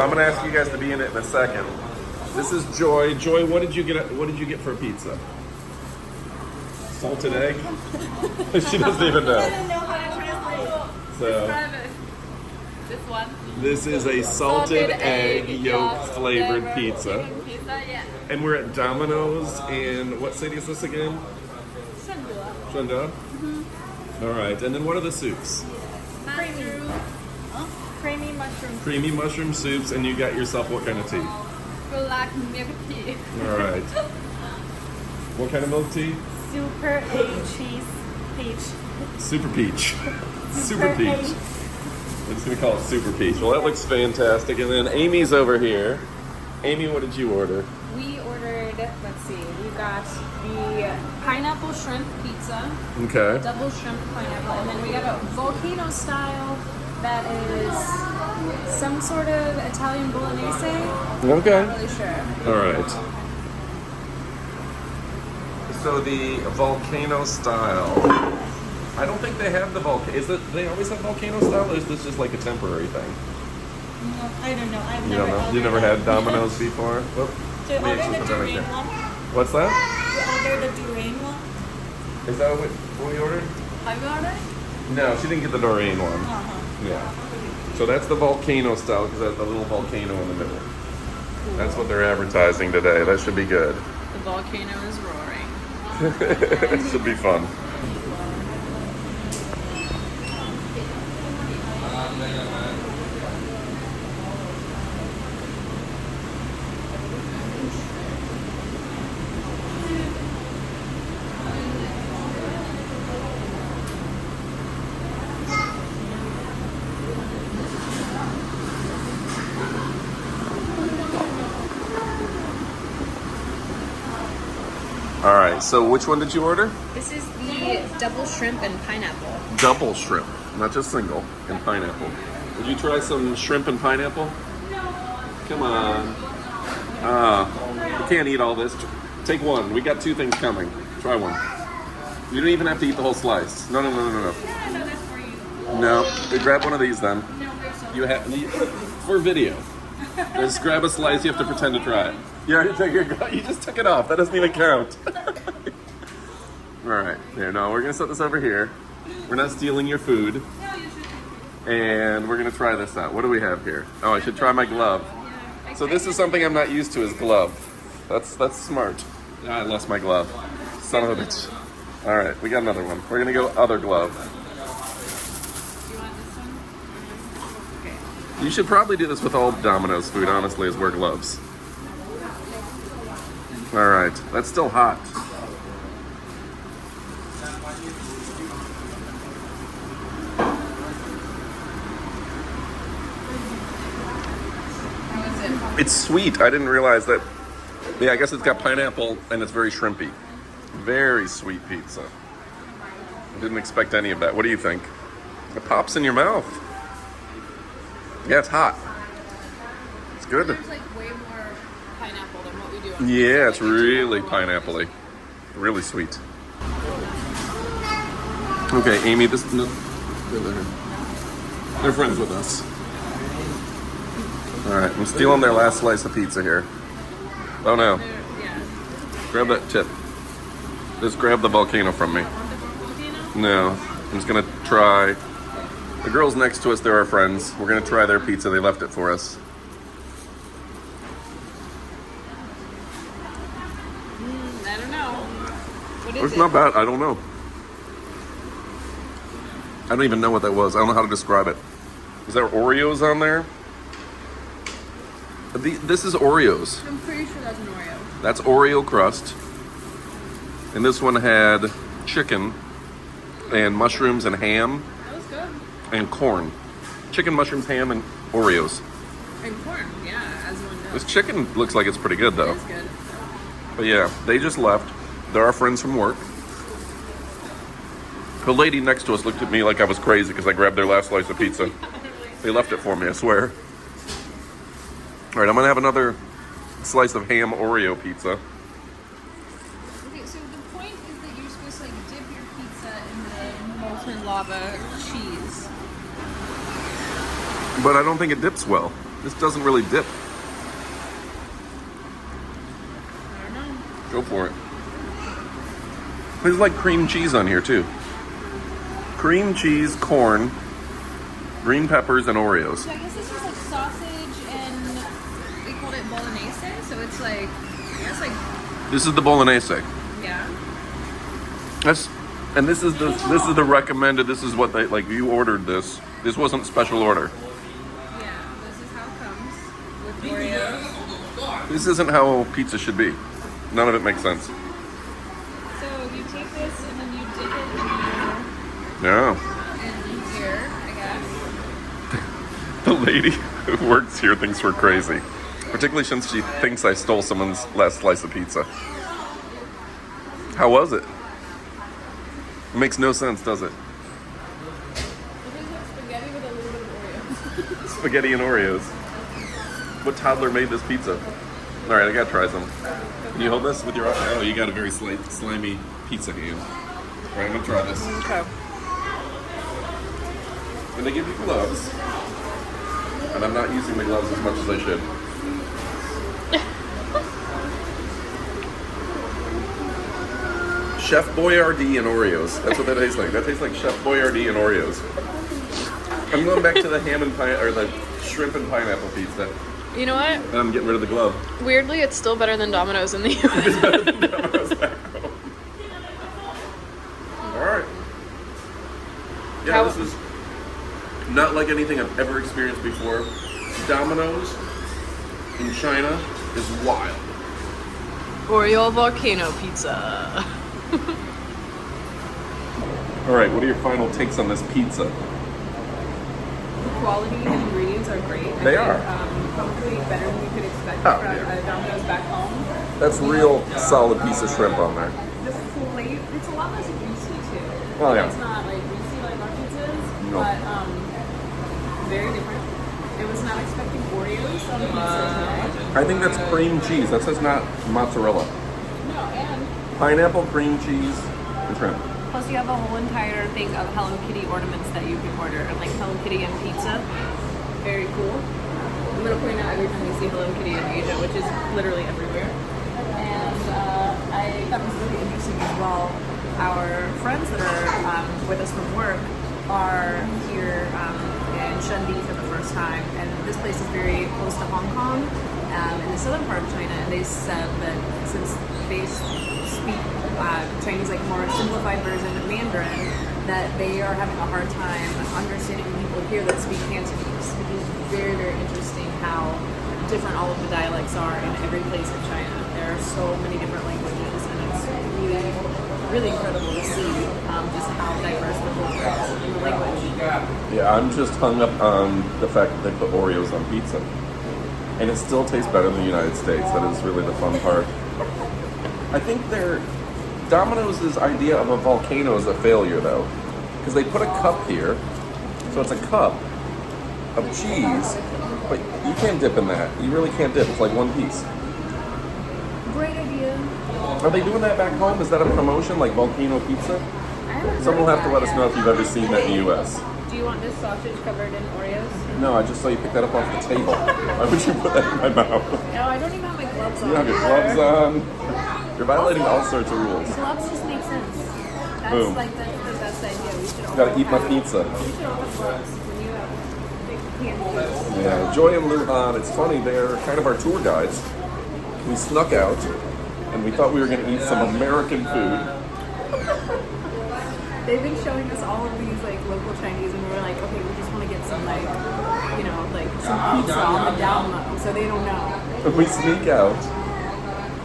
I'm gonna ask you guys to be in it in a second. This is Joy. Joy, what did you get? What did you get for a pizza? Salted egg? She doesn't even know. I don't know how to translate. So This one. this is a salted egg yolk flavored pizza. Yeah. And we're at Domino's in what city is this again? Shunda. All right. And then what are the soups? Creamy mushroom. Creamy mushroom soups, and you got yourself what kind of tea? Black milk tea. All right. What kind of milk tea? Super cheese peach. Super peach. Super peach. We're just gonna call it super peach. Well, that looks fantastic. And then Amy's over here. Amy, what did you order? We ordered, let's see, we got the pineapple shrimp pizza, Okay. double shrimp pineapple, and then we got a volcano style that is some sort of Italian bolognese. Okay. Not really sure. All right. So the volcano style. I don't think they have the volcano. Is it? They always have volcano style, or is this just like a temporary thing? No, I don't know. I've You never don't know. ordered You never that. had Domino's before? Whoop. So you We ordered actually the put that right durian there. one? What's that? You ordered the durian one? Is that what we ordered? Have you ordered? No, she didn't get the Doreen one. Uh-huh. Yeah. So that's the volcano style because that's the little volcano in the middle. That's what they're advertising today. That should be good. The volcano is roaring. It should be fun. All right, so which one did you order? This is the double shrimp and pineapple. Double shrimp, not just single, and pineapple. Would you try some shrimp and pineapple? Come on. You can't eat all this. Take one. We got two things coming. Try one. You don't even have to eat the whole slice. No. No, grab one of these then. You have for video. Just grab a slice. You have to pretend to try it. You already took you just took it off. That doesn't even count. All right. There. No, we're gonna set this over here. We're not stealing your food. And we're gonna try this out. What do we have here? Oh, I should try my glove. So this is something I'm not used to is glove. That's smart. Ah, I lost my glove. Son of a bitch. All right, we got another one. We're gonna go other glove. Do you want this one? Okay. You should probably do this with all Domino's food, honestly, is wear gloves. All right, that's still hot. How is it? It's sweet. I didn't realize that. Yeah, I guess it's got pineapple and it's very shrimpy. Very sweet pizza. I didn't expect any of that. What do you think? It pops in your mouth. Yeah, it's hot. It's good. There's like way more pineapple than what we do on Yeah, it's pizza. really pineapple-y. Really sweet. Okay, Amy, this... No, they're friends with us. All right, I'm stealing their last slice of pizza here. Oh, no. Yeah. Grab that tip. Just grab the volcano from me. Want the volcano? No, I'm just gonna try. The girls next to us, they're our friends. We're gonna try their pizza. They left it for us. I don't know. What is It's it? not bad. I don't know. I don't even know what that was. I don't know how to describe it. Is there Oreos on there? This is Oreos. I'm pretty sure that's an Oreo. That's Oreo crust. And this one had chicken and mushrooms and ham That was good. and corn. Chicken, mushrooms, ham, and Oreos. And corn, yeah, as one does. This chicken looks like it's pretty good though. It's good. But yeah, they just left. They're our friends from work. The lady next to us looked at me like I was crazy because I grabbed their last slice of pizza. They left it for me, I swear. All right, I'm gonna have another slice of ham Oreo pizza. Okay, so the point is that you're supposed to like dip your pizza in the molten lava cheese. But I don't think it dips well. This doesn't really dip. I don't know. Go for it. There's like cream cheese on here too. Cream cheese, corn, green peppers, and Oreos. So I guess this is like sausage and they called it bolognese. So it's like, I guess like, This is the bolognese. yeah. This is the recommended. This is what they like. You ordered this. This wasn't special order. Yeah, this is how it comes with Oreos. This isn't how pizza should be. None of it makes sense. So you take this and then you dip it No. in here, I guess. The lady who works here thinks we're crazy. Particularly since she thinks I stole someone's last slice of pizza. How was it? It makes no sense, does it? It is like spaghetti with a little bit of Oreos. Spaghetti and Oreos. What toddler made this pizza? All right, I gotta try some. Can you hold this with your? Oh, you got a very slimy pizza hand. All right, I'm gonna try this. Okay. And they give you gloves, and I'm not using the gloves as much as I should. Chef Boyardee and Oreos. That's what that tastes like. That tastes like Chef Boyardee and Oreos. I'm going back to the ham and the shrimp and pineapple pizza. You know what? And I'm getting rid of the glove. Weirdly, it's still better than Domino's in the US. It's better than Domino's back home. All right. Yeah, How- this is not like anything I've ever experienced before. Domino's in China is wild. Oreo volcano pizza. All right, what are your final takes on this pizza? The quality and ingredients are great. They are. Probably better than you could expect Oh, from yeah. Domino's back home. That's real solid piece of shrimp on there. The flavor, it's a lot less greasy too. Oh, yeah. It's not like greasy like our pizza is, No. but very different. It was not expecting Oreos on the pizza today. I think that's cream cheese. That says not mozzarella. No, and Pineapple, cream cheese, and shrimp. plus you have a whole entire thing of Hello Kitty ornaments that you can order, and like Hello Kitty and pizza. Very cool. I'm gonna point out every time you see Hello Kitty in Asia, which is literally everywhere. And I thought it was really interesting as well. Our friends that are with us from work are here in Shendi for the first time, and this place is very close to Hong Kong, in the southern part of China. And they said that since they speak Chinese, like more simplified version of Mandarin, that they are having a hard time understanding people here that speak Cantonese, which is very, very interesting how different all of the dialects are in every place in China. There are so many different languages, and it's really, really incredible to see just how diverse the culture is in the language. Yeah, I'm just hung up on the fact that they put Oreos on pizza. And it still tastes better than the United States. That is really the fun part. I think Domino's idea of a volcano is a failure, though. Because they put a cup here, so it's a cup of cheese, but you can't dip in that. You really can't dip. It's like one piece. Great idea. Are they doing that back home? Is that a promotion, like volcano pizza? I haven't Someone will heard have to of let that us know yet. if you've ever seen that in the U.S. Do you want this sausage covered in Oreos? No, I just saw you pick that up off the table. Why would you put that in my mouth? No, I don't even have my gloves on. You don't have your gloves on. You're violating all sorts of rules. Gloves just make sense. That's Boom. like the best idea. We should all Gotta eat my have- pizza. We should all have gloves when you have big hands. Yeah, Joy and Luhan, it's funny, they're kind of our tour guides. We snuck out, and we thought we were going to eat some American food. They've been showing us all of these like local Chinese, and we were like, okay, we just want to get some like, you know, like some pizza on the down low, so they don't know. We sneak out,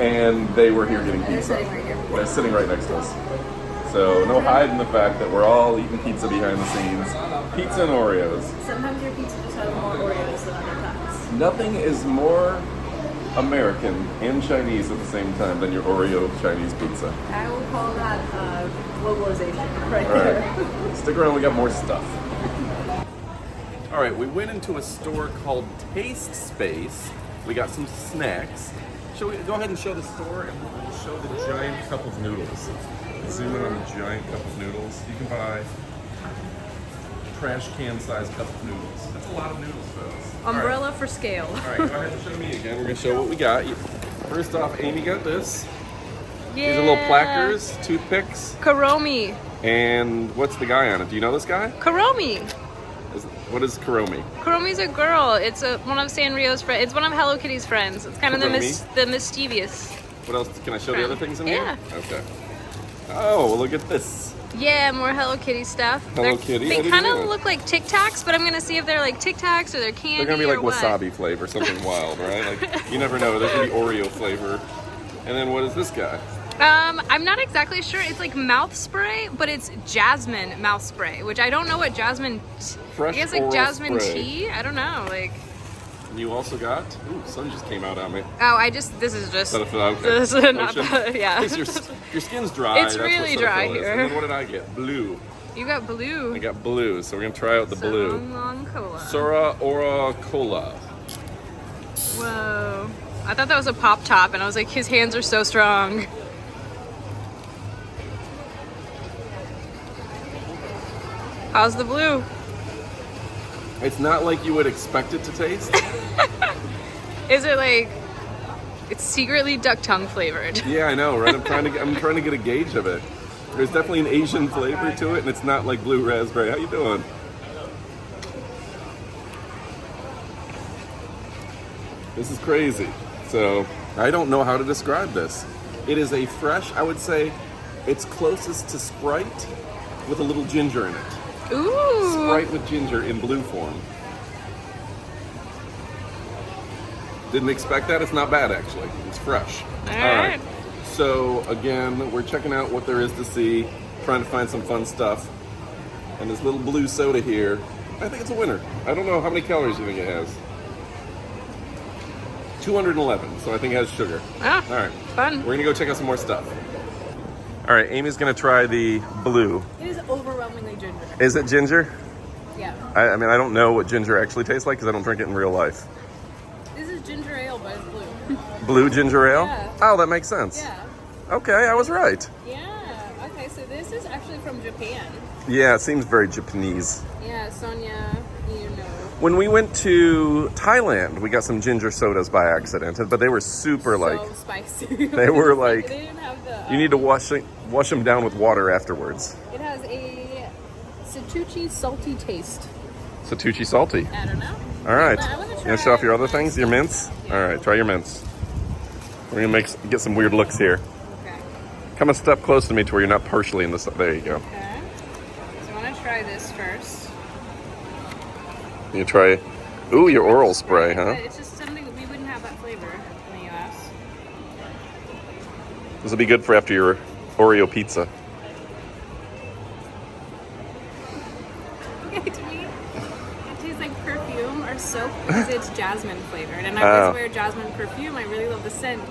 and they were here getting They're pizza. sitting right here. They're sitting right next to us. So no hiding the fact that we're all eating pizza behind the scenes. Pizza and Oreos. Sometimes your pizza just has more Oreos than other times. Nothing is more American and Chinese at the same time than your Oreo Chinese pizza. I will call that globalization right All there. right, stick around, we got more stuff. All right, we went into a store called Taste Space. We got some snacks. Shall we go ahead and show the store and we'll show the giant cup of noodles. Zoom in on the giant cup of noodles. You can buy trash can size cup of noodles. That's a lot of noodles, folks. Umbrella for scale. All right, go ahead and show me again. We're gonna show what we got. First off, Amy got this. Yeah. These are little plackers, toothpicks, Karomi. and what's the guy on it? Do you know this guy? Karomi. What is Kuromi? Karomi's a girl. It's one of Sanrio's friends. It's one of Hello Kitty's friends. It's kind of the mischievous. What else? Can I show the other things in Yeah. here? Okay. Oh, well, look at this. Yeah, more Hello Kitty stuff. Hello Kitty? I They didn't kind know of it. look like Tic Tacs, but I'm gonna see if they're like Tic Tacs or they're candy. They're gonna be like or what. wasabi flavor, something wild, right? Like you never know. There's gonna be Oreo flavor. And then what is this guy? I'm not exactly sure. It's like mouth spray, but it's jasmine mouth spray, which I don't know what jasmine. Fresh I guess like oral jasmine spray. tea. I don't know. Like, And you also got. Ooh, sun just came out on me. oh, this is just. Okay. This is not Lotion. the, yeah. Your skin's dry. It's that's really what dry Cetaphil is. here. And then what did I get? Blue. You got blue. I got blue, so we're gonna try out the blue. Long cola. Sora Ora Cola. Whoa. I thought that was a pop top, and I was like, his hands are so strong. How's the blue? It's not like you would expect it to taste. Is it like it's secretly duck tongue flavored? Yeah, I know, right? I'm trying to get a gauge of it. There's definitely an Asian flavor to it, and it's not like blue raspberry. How you doing? This is crazy. So I don't know how to describe this. It is a fresh, I would say, it's closest to Sprite with a little ginger in it. Ooh. Sprite with ginger in blue form. Didn't expect that. It's not bad, actually. It's fresh. All right. So, again, we're checking out what there is to see, trying to find some fun stuff. And this little blue soda here, I think it's a winner. I don't know how many calories you think it has. 211, so I think it has sugar. Ah, All right. fun. We're going to go check out some more stuff. All right, Amy's going to try the blue. It is overwhelmingly ginger. Is it ginger? Yeah. I mean, I don't know what ginger actually tastes like because I don't drink it in real life. This is ginger ale, but it's blue. Blue ginger ale? Yeah. Oh, that makes sense. Yeah. Okay, I was right. Yeah. Okay, so this is actually from Japan. Yeah, it seems very Japanese. Yeah, Sonia, you know. When we went to Thailand, we got some ginger sodas by accident, but they were super So like, spicy. they were like, They didn't have the. you need to wash them down with water afterwards. It has a Satuchi salty taste. Satuchi salty. I don't know. All right. I wanna You gonna show off your other things? Your mints? Yeah. All right, try your mints. We're gonna get some weird looks here. Okay. Come a step close to me to where you're not partially in the sun. There you go. Okay. So I want to try this first. You try, ooh, your oral spray, huh? But it's just something that we wouldn't have that flavor in the US. This will be good for after your Oreo pizza. To me, it tastes like perfume or soap because it's jasmine flavored. And I Oh. always wear jasmine perfume. I really love the scent.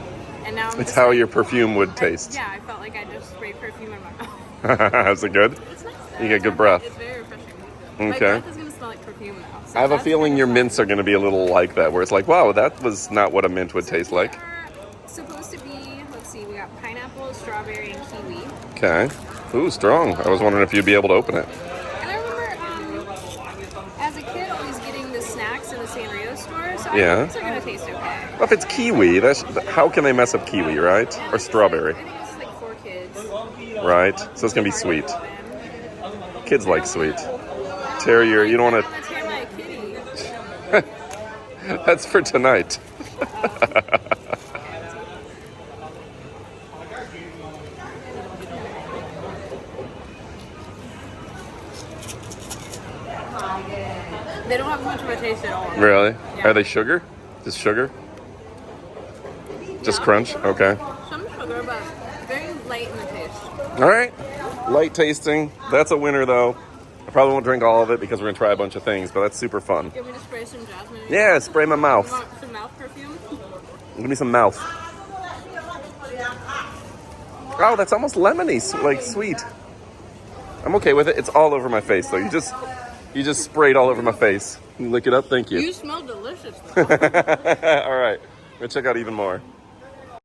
And now I'm It's just how like- your perfume would taste. Yeah, I felt like I just sprayed perfume in my mouth. Is it good? It's nice. You get good breath. It's very refreshing. My Okay. breath is going to smell like perfume now. So I have a that's feeling kinda your fun. mints are going to be a little like that, where it's like, wow, that was not what a mint would So taste these like. are supposed to be, let's see, we got pineapple, strawberry, and kiwi. Okay. Ooh, strong. I was wondering if you'd be able to open it. And I remember, as a kid, always getting the snacks in the Sanrio store, so Yeah. I think these are going to taste okay. Well, if it's kiwi, how can they mess up kiwi, right? And Or this is strawberry, Like, I think this is like for kids. right? So it's going to be sweet. Hard to open. Kids like sweet. Terrier, you don't want I'm gonna tear my kitty. to... That's for tonight. They don't have much of a taste at all. Really? Yeah. Are they sugar? Just sugar? Just Yeah. crunch? Okay. Some sugar, but very light in the taste. All right. Light tasting. That's a winner, though. I probably won't drink all of it because we're going to try a bunch of things, but that's super fun. You want me to spray some jasmine? Yeah, spray my You mouth. want some mouth perfume? Give me some mouth. Oh, that's almost lemony, like sweet. I'm okay with it. It's all over my face, though. You just sprayed all over my face. Can you lick it up? Thank you. You smell delicious though. All right. We're going to check out even more.